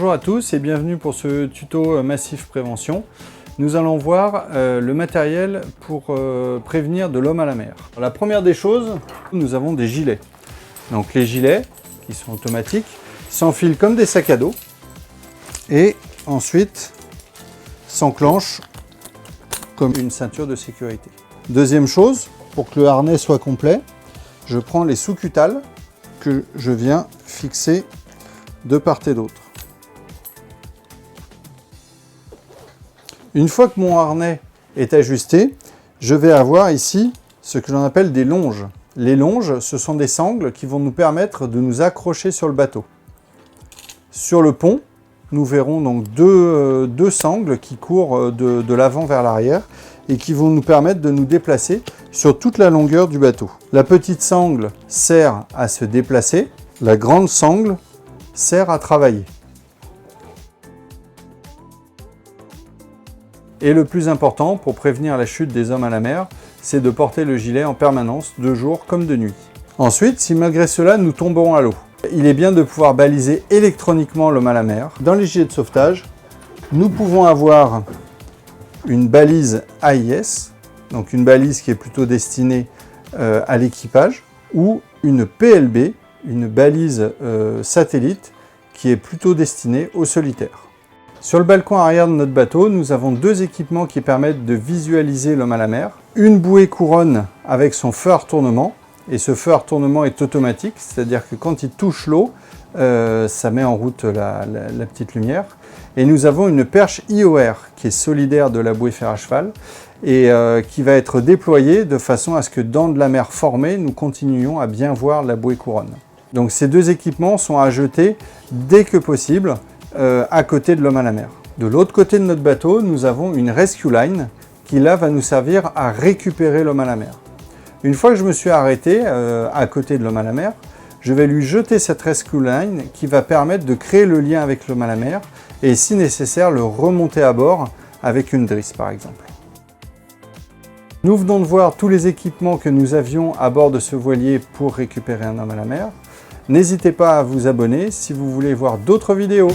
Bonjour à tous et bienvenue pour ce tuto Massif Prévention. Nous allons voir le matériel pour prévenir de l'homme à la mer. La première des choses, nous avons des gilets. Donc les gilets, qui sont automatiques, s'enfilent comme des sacs à dos et ensuite s'enclenchent comme une ceinture de sécurité. Deuxième chose, pour que le harnais soit complet, je prends les sous-cutales que je viens fixer de part et d'autre. Une fois que mon harnais est ajusté, je vais avoir ici ce que l'on appelle des longes. Les longes, ce sont des sangles qui vont nous permettre de nous accrocher sur le bateau. Sur le pont, nous verrons donc deux sangles qui courent de l'avant vers l'arrière et qui vont nous permettre de nous déplacer sur toute la longueur du bateau. La petite sangle sert à se déplacer, la grande sangle sert à travailler. Et le plus important pour prévenir la chute des hommes à la mer, c'est de porter le gilet en permanence, de jour comme de nuit. Ensuite, si malgré cela nous tombons à l'eau, il est bien de pouvoir baliser électroniquement l'homme à la mer. Dans les gilets de sauvetage, nous pouvons avoir une balise AIS, donc une balise qui est plutôt destinée à l'équipage, ou une PLB, une balise satellite, qui est plutôt destinée aux solitaires. Sur le balcon arrière de notre bateau, nous avons deux équipements qui permettent de visualiser l'homme à la mer. Une bouée couronne avec son feu à retournement, et ce feu à retournement est automatique, c'est-à-dire que quand il touche l'eau, ça met en route la petite lumière. Et nous avons une perche IOR qui est solidaire de la bouée fer à cheval et qui va être déployée de façon à ce que dans de la mer formée, nous continuions à bien voir la bouée couronne. Donc ces deux équipements sont à jeter dès que possible à côté de l'homme à la mer. De l'autre côté de notre bateau, nous avons une rescue line qui là va nous servir à récupérer l'homme à la mer. Une fois que je me suis arrêté à côté de l'homme à la mer, je vais lui jeter cette rescue line qui va permettre de créer le lien avec l'homme à la mer et si nécessaire le remonter à bord avec une drisse par exemple. Nous venons de voir tous les équipements que nous avions à bord de ce voilier pour récupérer un homme à la mer. N'hésitez pas à vous abonner si vous voulez voir d'autres vidéos.